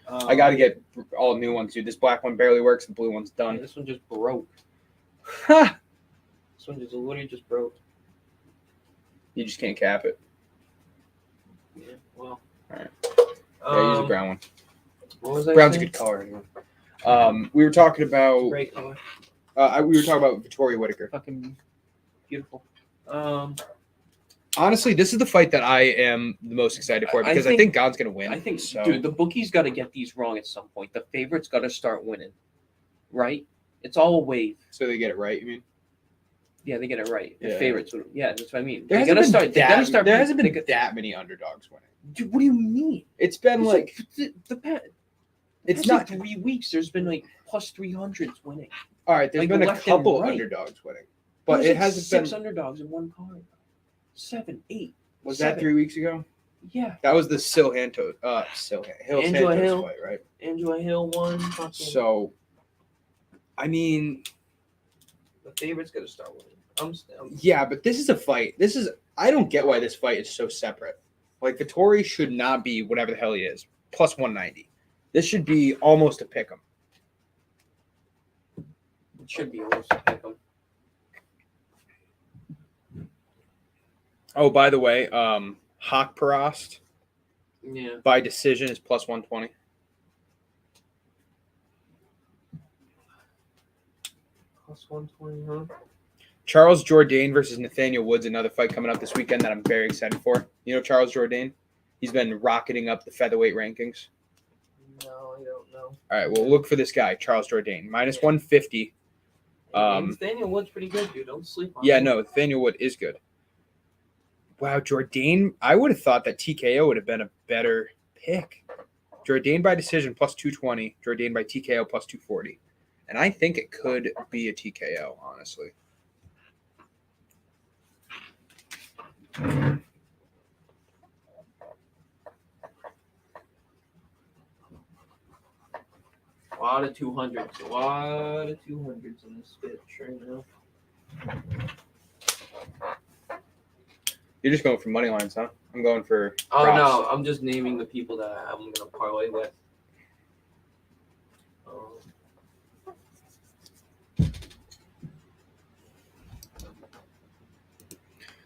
I got to get all new ones, dude. This black one barely works. The blue one's done. Yeah, this one just broke. This one just literally just broke. You just can't cap it. Yeah. Well. All right. Yeah, use a brown one. What was I Brown's saying? a good color anyway. We were talking about. Great color. We were talking about Vittori Whitaker. Fucking beautiful. Honestly, this is the fight that I am the most excited for because I think God's going to win. I think, so. Dude, the bookies got to get these wrong at some point. The favorites got to start winning, right? It's all a wave. So they get it right, you mean? Yeah, they get it right. The Yeah. favorites, yeah, that's what I mean. There hasn't been that many underdogs winning. Dude, what do you mean? It's been like it's not 3 weeks. There's been like plus 300s winning. All right, there's been a couple underdogs winning, but it hasn't been 6 underdogs in one card. 7, 8. Was that 3 weeks ago? Yeah. That was the Hill Santos fight, right? Angela Hill won. So, I mean, the favorite's gonna start winning. Yeah, but this is a fight. I don't get why this fight is so separate. Like Vittori should not be whatever the hell he is, plus 190. This should be almost a pick'em. It should be almost a pick'em. Oh, by the way, Hawk Perast by decision is plus 120. Plus 120, huh? Charles Jourdain versus Nathaniel Woods, another fight coming up this weekend that I'm very excited for. You know Charles Jourdain? He's been rocketing up the featherweight rankings. No, I don't know. All right, well, look for this guy, Charles Jourdain, minus 150. Nathaniel Wood's pretty good, dude. Don't sleep on him. Yeah, no, Nathaniel Wood is good. Wow, Jourdain, I would have thought that TKO would have been a better pick. Jourdain by decision plus 220, Jourdain by TKO plus 240. And I think it could be a TKO, honestly. A lot of 200s. A lot of 200s in this bitch right now. You're just going for money lines, huh? I'm going for Oh props. no, I'm just naming the people that I'm gonna parlay with.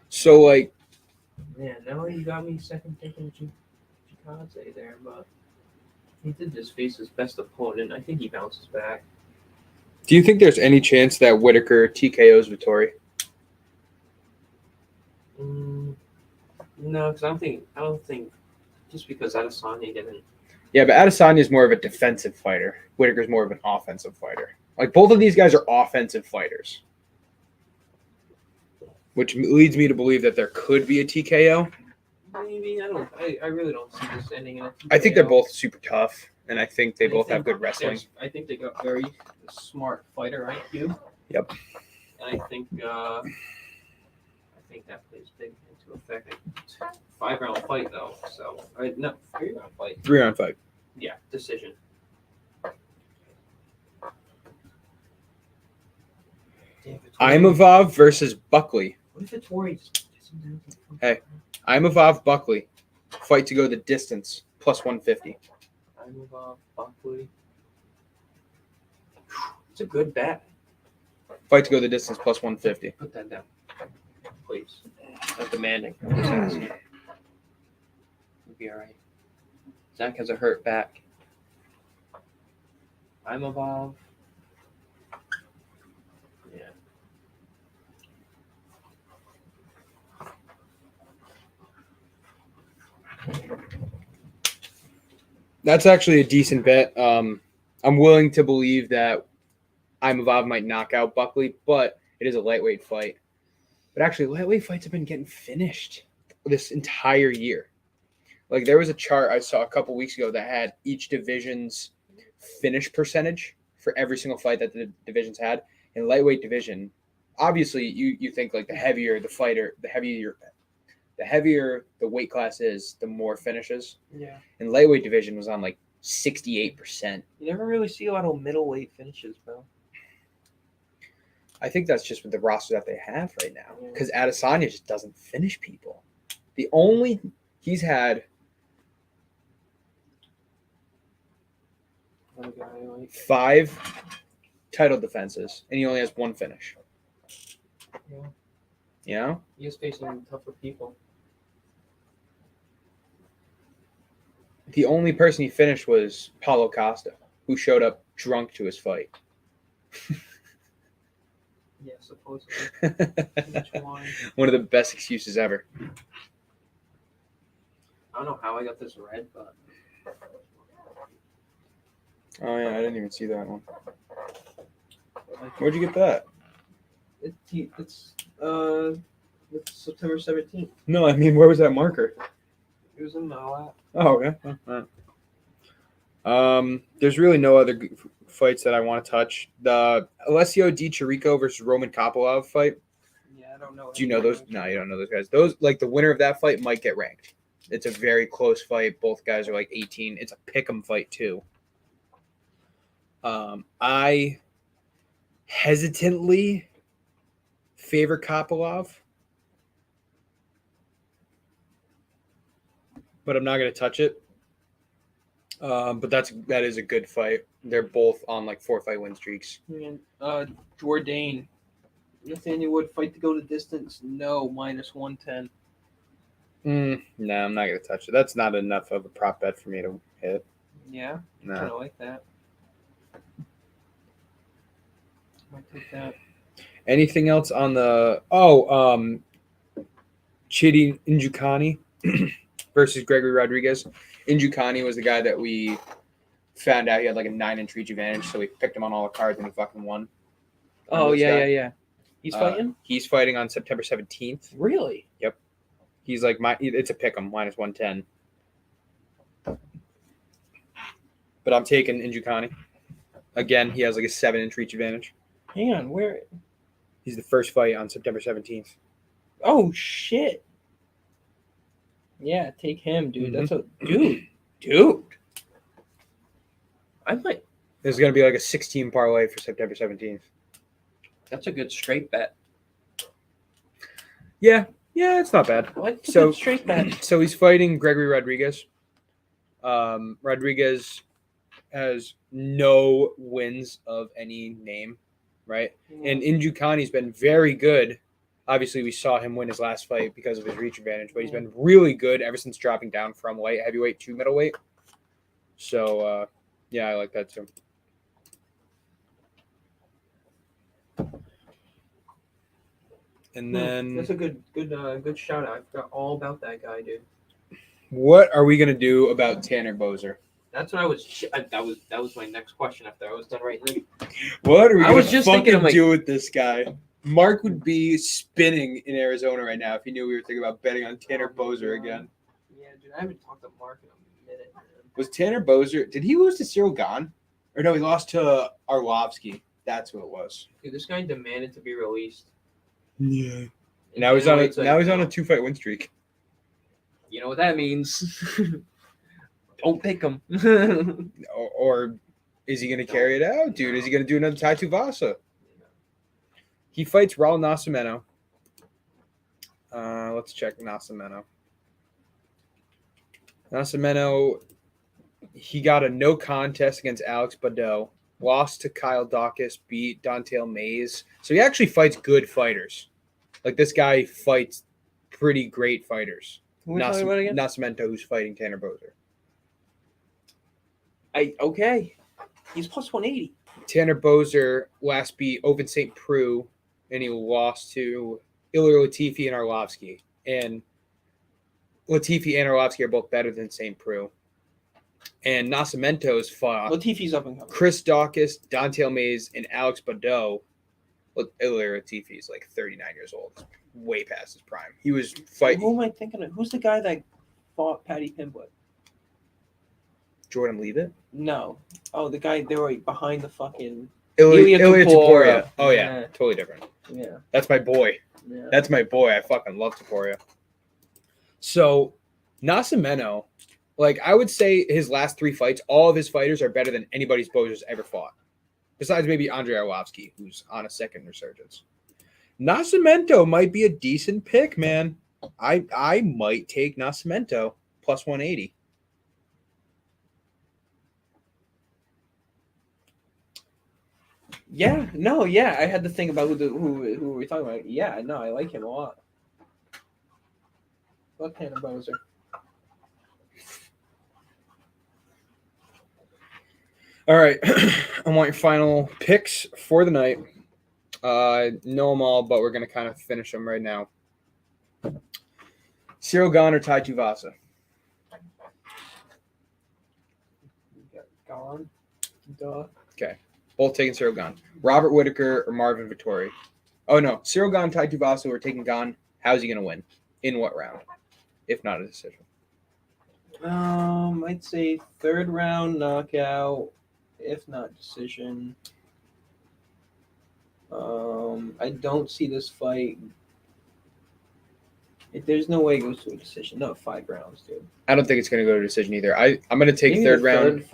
So like, man, now you got me second picking Chikadze there, but he did just face his best opponent. I think he bounces back. do you think there's any chance that Whitaker TKOs Vettori? No, because I don't think just because Adesanya didn't. Yeah, but Adesanya is more of a defensive fighter. Whitaker's more of an offensive fighter. Like both of these guys are offensive fighters, which leads me to believe that there could be a TKO. Maybe I really don't see this ending in a TKO. I think they're both super tough, and I think they both have good wrestling. I think they got very smart fighter IQ. Yep. And I think that plays big into effect. 5-round fight though, so no 3-round fight. 3-round fight. Yeah, decision. Imavov versus Buckley. What if Vettori? Hey, Imavov Buckley, fight to go the distance plus 150. Imavov Buckley. It's a good bet. Fight to go the distance plus 150. Put that down, please. Not demanding. I'm just asking. We'll be all right. Zach has a hurt back. Imavov. Yeah. That's actually a decent bet. I'm willing to believe that Imavov might knock out Buckley, but it is a lightweight fight. But actually, lightweight fights have been getting finished this entire year. Like there was a chart I saw a couple weeks ago that had each division's finish percentage for every single fight that the divisions had. In lightweight division, obviously you think like the heavier the fighter, the heavier the weight class is, the more finishes. Yeah. And lightweight division was on like 68%. You never really see a lot of middleweight finishes, bro. I think that's just with the roster that they have right now. Because Adesanya just doesn't finish people. He's had 5 title defenses, and he only has 1 finish. Yeah. You know? He is facing tougher people. The only person he finished was Paulo Costa, who showed up drunk to his fight. Yeah, supposedly. One of the best excuses ever. I don't know how I got this red, but. Oh yeah, I didn't even see that one. Where'd you get that? It's September 17th. No, I mean, where was that marker? It was in my lap. Oh, okay. All right. There's really no other fights that I want to touch. The Alessio Di Chirico versus Roman Kopylov fight. Yeah, I don't know. Do you know those? No, you don't know those guys. Those, like, the winner of that fight might get ranked. It's a very close fight. Both guys are like 18. It's a pick'em fight too. I hesitantly favor Kopylov, but I'm not going to touch it. But that is a good fight. They're both on like 4-fight win streaks. Jourdain. Nathaniel Wood, fight to go the distance. No, minus 110. No, I'm not going to touch it. That's not enough of a prop bet for me to hit. Yeah? No. I kind of like that. Might take that. Anything else on the Chidi Njoukani versus Gregory Rodriguez? Njoukani was the guy that we found out he had like a 9-inch reach advantage, so we picked him on all the cards and he fucking won. Oh, yeah. He's fighting? He's fighting on September 17th. Really? Yep. He's like it's a pick'em, minus 110. But I'm taking Njoukani. Again, he has like a 7-inch reach advantage. Hang on, where? He's the first fight on September 17th. Oh, shit. Yeah, take him, dude. Mm-hmm. That's a dude. I might. There's gonna be like a 16 parlay for September 17th. That's a good straight bet. Yeah, Yeah, it's not bad. What? So Straight bet. So he's fighting Gregory Rodriguez. Rodriguez has no wins of any name, right? And Njoukani's been very good. Obviously, we saw him win his last fight because of his reach advantage, but he's been really good ever since dropping down from light heavyweight to middleweight. So, yeah, I like that too. And then that's a good shout out. I forgot all about that guy, dude. what are we gonna do about Tanner Boser? That's what I was. That was my next question after I was done writing it. What are we I was gonna just fucking thinking, like- do with this guy? Mark would be spinning in Arizona right now if he knew we were thinking about betting on Tanner Boser again. Yeah, dude, I haven't talked to Mark in a minute, man. Was Tanner Boser? Did he lose to Cyril Gahn? Or no, he lost to Arlovsky. That's who it was. Dude, this guy demanded to be released. Yeah. Now he's on a 2-fight win streak. You know what that means? Don't pick him. Or is he going to carry it out, dude? Is he going to do another Tai Tuivasa? He fights Raul Nascimento. Let's check Nascimento. Nascimento, he got a no contest against Alex Badeau, lost to Kyle Dawkins, beat Don'Tale Mays. So he actually fights good fighters. Like, this guy fights pretty great fighters. Nascimento, who's fighting Tanner Boser. Okay. He's plus 180. Tanner Boser last beat Open St. Preux, and he lost to Ilir Latifi and Arlovsky. And Latifi and Arlovsky are both better than St. Preux. And Nascimento's fought Latifi's up and coming. Chris Dawkins, Don'Tale Mays, and Alex Badeau. Ilir Latifi is like 39 years old. Way past his prime. He was fighting. Who am I thinking of? Who's the guy that fought Patty Pimblett? Jordan Leavitt? No. Oh, the guy they were behind the fucking Ilya Topuria. Topuria. Oh, yeah. Totally different. Yeah. That's my boy. Yeah. That's my boy. I fucking love Topuria. So, Nascimento, like, I would say his last 3 fights, all of his fighters are better than anybody's Boser's ever fought. Besides maybe Andrei Arlovsky, who's on a second resurgence. Nascimento might be a decent pick, man. I might take Nascimento plus 180. Yeah, no, yeah. I had to think about who were we talking about. Yeah, no, I like him a lot. What Tanner Boser? All right. I want your final picks for the night. Know them all, but we're going to kind of finish them right now. Cyril Gahn or Tai Tuivasa? Gone. Duh. Okay. Both taking Cyril Gahn. Robert Whittaker or Marvin Vettori? Oh, no. Cyril Gahn, Tai Tuivasa are taking Gahn. How's he going to win? In what round? If not a decision. I'd say 3rd round knockout, if not decision. I don't see this fight. There's no way it goes to a decision. No, 5 rounds, dude. I don't think it's going to go to a decision either. I'm going to take Maybe 3rd round.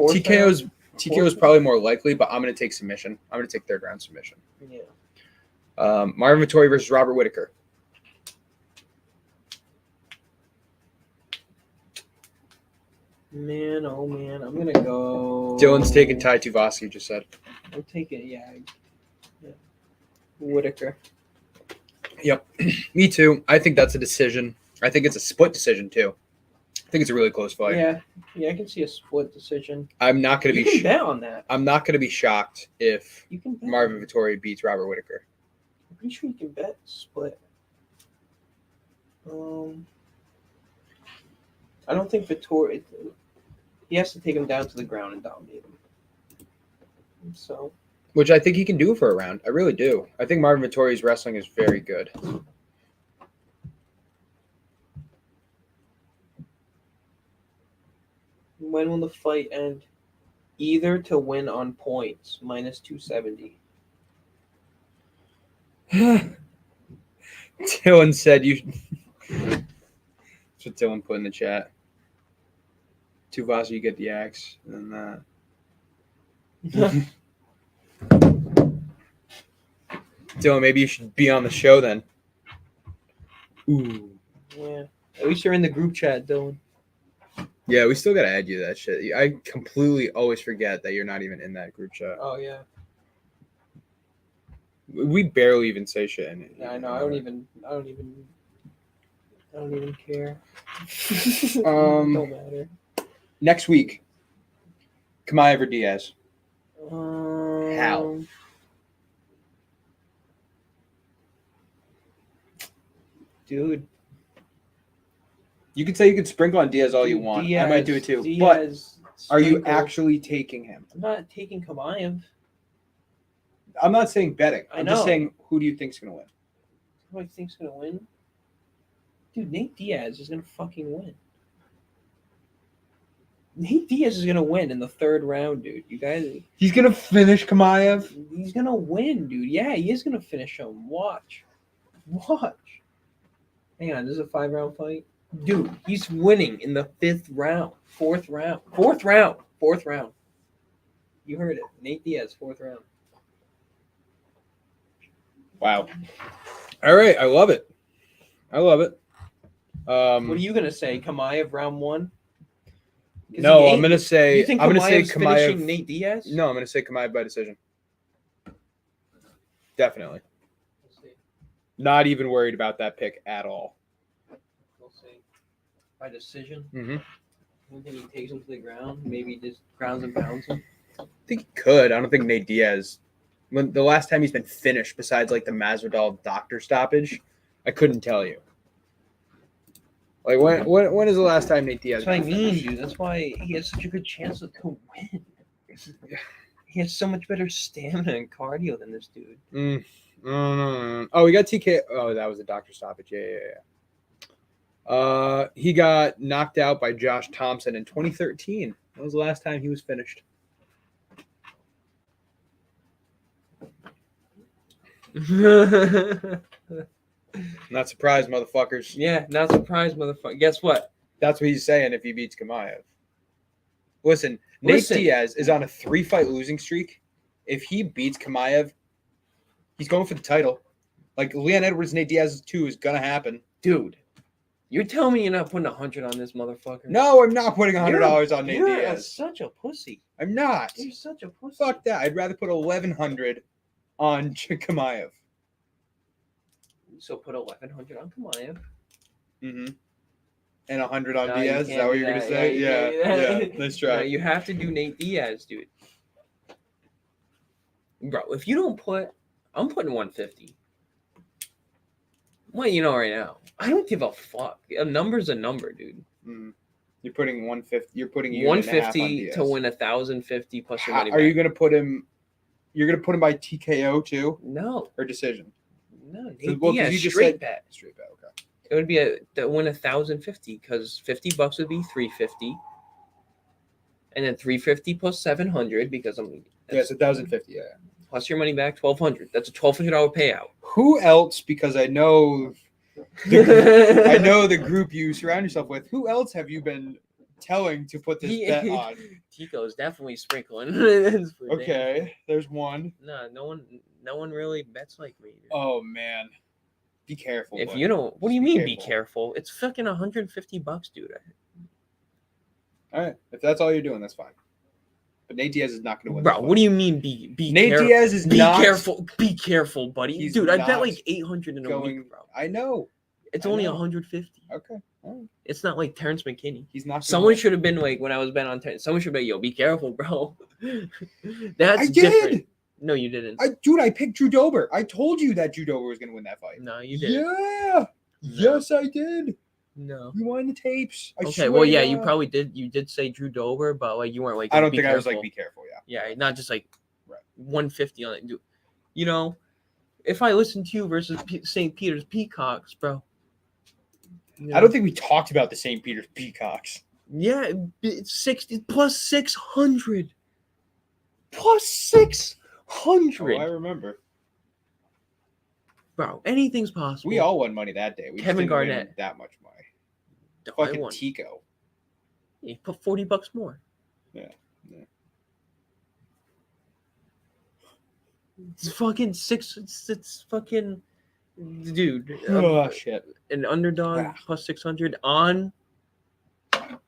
TKO is probably more likely, but I'm going to take submission. I'm going to take 3rd round submission. Yeah. Marvin Vettori versus Robert Whittaker. Man, oh man, I'm gonna go. Dylan's taking Tai Tuivasa, you just said. I'm taking, yeah. Whittaker. Yep. Me too. I think that's a decision. I think it's a split decision too. I think it's a really close fight. Yeah, I can see a split decision. I'm not going to be. You can bet on that. I'm not going to be shocked if You can bet. Marvin Vettori beats Robert Whittaker. I'm pretty sure you can bet split. I don't think Vettori. He has to take him down to the ground and dominate him. So. Which I think he can do for a round. I really do. I think Marvin Vettori's wrestling is very good. When will the fight end? Either to win on points, minus 270. Dylan said you. That's what Dylan put in the chat. Tuivasa, you get the axe, and then that. Dylan, maybe you should be on the show then. Ooh. Yeah. At least you're in the group chat, Dylan. Yeah, we still gotta add you to that shit. I completely always forget that you're not even in that group chat. Oh yeah. We barely even say shit in it. Yeah, I know. I don't even care. Don't matter. Next week, Kamaev or Diaz? How? Dude. You can say you can sprinkle on Diaz all you want. I might do it too. Diaz, but are you actually taking him? I'm not taking Kamaev. I'm not saying betting. I'm just saying, who do you think's going to win? Who do I think's going to win? Dude, Nate Diaz is going to fucking win. Nate Diaz is going to win in the third round, dude. You guys... He's going to finish Kamaev? He's going to win, dude. Yeah, he is going to finish him. Watch. Hang on, this is a 5-round fight? Dude, he's winning in the 5th round. 4th round. 4th round. You heard it. Nate Diaz, 4th round. Wow. All right, I love it. What are you gonna say? Kamaev round 1? No, I'm gonna say. You think I'm gonna say Kamaev's finishing Nate Diaz? No, I'm gonna say Kamaev by decision. Definitely. We'll see. Not even worried about that pick at all. We'll see. By decision. Mm-hmm. I think he takes him to the ground. Maybe just grounds and pounds him. I think he could. I don't think Nate Diaz. When the last time he's been finished, besides like the Masvidal doctor stoppage, I couldn't tell you. Like when is the last time Nate Diaz? That's what I mean, dude. That's why he has such a good chance to win. He has so much better stamina and cardio than this dude. Oh, we got TK. Oh, that was a doctor stoppage. Yeah. He got knocked out by Josh Thompson in 2013. That was the last time he was finished. Not surprised, motherfuckers. Yeah, not surprised, motherfucker. Guess what? That's what he's saying if he beats Kamaev. Listen, Nate Diaz is on a 3-fight losing streak. If he beats Kamaev, he's going for the title. Like Leon Edwards, Nate Diaz 2 is gonna happen. Dude, you're telling me you're not putting 100 on this motherfucker? No, I'm not putting $100 on Nate Diaz. You're such a pussy. I'm not. You're such a pussy. Fuck that. I'd rather put 1,100 on Kamaev. So put 1,100 on Kamaev. Mm-hmm. And 100 on Diaz? Is that what you're going to say? Yeah. Nice try. No, you have to do Nate Diaz, dude. Bro, if you don't put... I'm putting 150. Well, you know right now. I don't give a fuck. A number's a number, dude. Mm. You're putting 150. You're putting 150 to win 1,050 plus your money back. Are you going to put him... You're going to put him by TKO too? No. Or decision? No, Nate Diaz, straight bet. Straight bet, okay. It would be to win 1,050 because $50 would be 350, and then 350 plus 700 because it's 1,050. Yeah. Plus your money back, 1,200. That's a $1,200 payout. Who else? Because I know, the group you surround yourself with. Who else have you been telling to put this bet on? Tico is definitely sprinkling. Okay, there's one. No one really bets like me. Dude. Oh man, be careful. If you don't, what do you mean? Be careful. It's fucking $150, dude. All right, if that's all you're doing, that's fine. But Nate Diaz is not going to win. Bro, what do you mean? Be Nate careful. Diaz is not. Be careful, buddy. Dude, I bet like 800 in a week, bro. I know. It's only 150. Okay. Right. It's not like Terrence McKinney. He's not. Someone should have been like when I was betting on Terrence. Someone should be, yo, be careful, bro. That's different. Did. No, you didn't. I picked Drew Dober. I told you that Drew Dober was going to win that fight. No, you didn't. Yeah. No. Yes, I did. No. You wanted the tapes. Okay, well, yeah, you probably did. You did say Drew Dober, but like you weren't like. I don't think I was like, be careful. Yeah. Yeah, not just like 150 on it. Dude, you know, if I listen to you versus St. Peter's Peacocks, bro. You know, I don't think we talked about the St. Peter's Peacocks. Yeah, it's 60 plus 600. Plus 600. Oh, I remember. Bro, anything's possible. We all won money that day. We Kevin Garnett. Win that much money. No, fucking Tico. He put $40 more. Yeah. It's fucking 6. It's fucking, dude. Oh shit. an underdog plus 600 on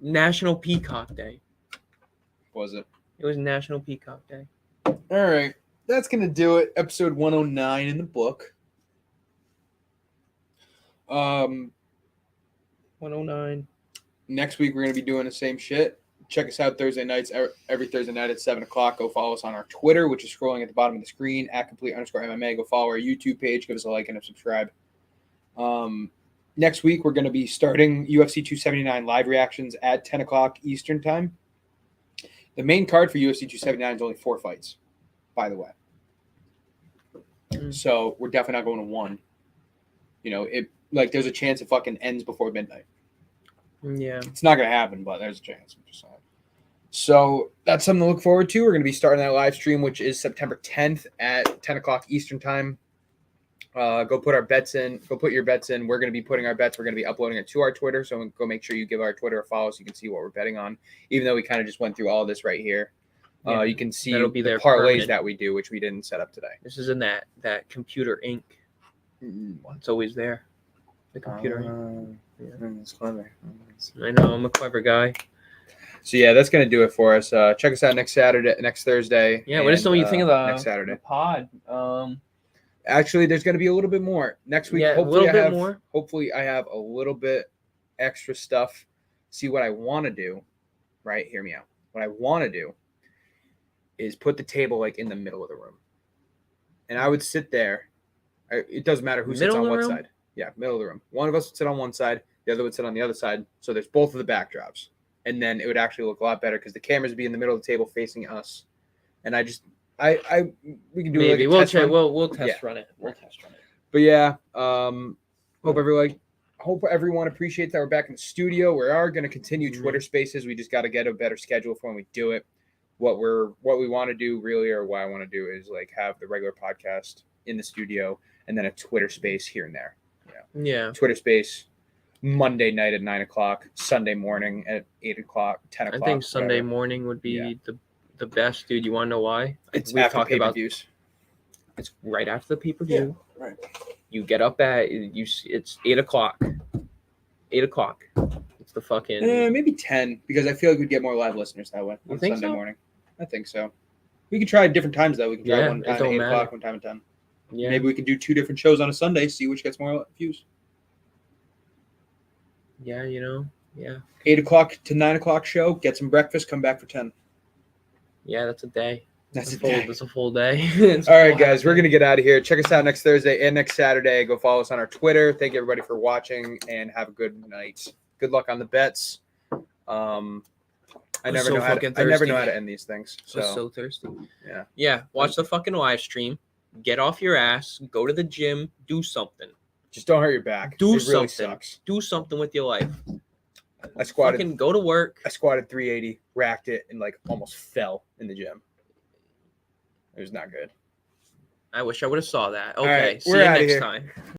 National Peacock Day. Was it? It was National Peacock Day. All right. That's going to do it. Episode 109 in the book. 109. Next week, we're going to be doing the same shit. Check us out Thursday nights, every Thursday night at 7 o'clock. Go follow us on our Twitter, which is scrolling at the bottom of the screen, @complete_MMA. Go follow our YouTube page. Give us a like and a subscribe. Next week, we're going to be starting UFC 279 live reactions at 10 o'clock Eastern time. The main card for UFC 279 is only 4 fights, by the way. So we're definitely not going to 1. There's a chance it fucking ends before midnight. Yeah. It's not going to happen, but there's a chance. I'm just saying. So that's something to look forward to. We're going to be starting that live stream, which is September 10th at 10 o'clock Eastern time. Go put our bets in. Go put your bets in. We're going to be putting our bets. We're going to be uploading it to our Twitter. So go make sure you give our Twitter a follow so you can see what we're betting on. Even though we kind of just went through all this right here. You can see the parlays permanent that we do, which we didn't set up today. This is in that computer ink. It's always there. The computer ink. That's clever. I know, I'm a clever guy. So yeah, that's gonna do it for us. Check us out next Thursday. Yeah, what is what you think of next Saturday the pod? Actually, there's gonna be a little bit more next week. Yeah, hopefully a little bit more. Hopefully, I have a little bit extra stuff. See what I want to do. Right, hear me out. What I want to do is put the table in the middle of the room, and I would sit there. It doesn't matter who sits on what side. Yeah, middle of the room. One of us would sit on one side, the other would sit on the other side. So there's both of the backdrops. And then it would actually look a lot better because the cameras would be in the middle of the table facing us. And we can do maybe we'll test run. We'll test run it. We'll test run it. But yeah, hope everyone appreciates that we're back in the studio. We are going to continue Twitter Spaces. We just got to get a better schedule for when we do it. What we want to do really, or what I want to do is have the regular podcast in the studio and then a Twitter Space here and there. Yeah. Twitter Space Monday night at 9 o'clock, Sunday morning at 8 o'clock, 10 o'clock. I think Sunday morning would be the best, dude. You want to know why? It's after pay-per-views. It's right after the pay-per-view. Yeah, right. You get up it's 8 o'clock. 8 o'clock. It's the fucking maybe 10 because I feel like we'd get more live listeners that way on Sunday morning. I think so. We could try different times though. We can try one time at 8 o'clock, one time at 10. Yeah. Maybe we can do 2 different shows on a Sunday, see which gets more views. Yeah, yeah. 8 o'clock to 9 o'clock show, get some breakfast, come back for 10. Yeah, that's a day. That's a full day. All right, guys, we're going to get out of here. Check us out next Thursday and next Saturday. Go follow us on our Twitter. Thank you, everybody, for watching, and have a good night. Good luck on the bets. I never know how to end these things. So thirsty. Yeah. Yeah, watch the fucking live stream. Get off your ass. Go to the gym. Do something. Just don't hurt your back. Do it something. Really sucks. Do something with your life. I squatted. Fucking go to work. I squatted 380, racked it, and almost fell in the gym. It was not good. I wish I would have saw that. Okay, right, see you next time.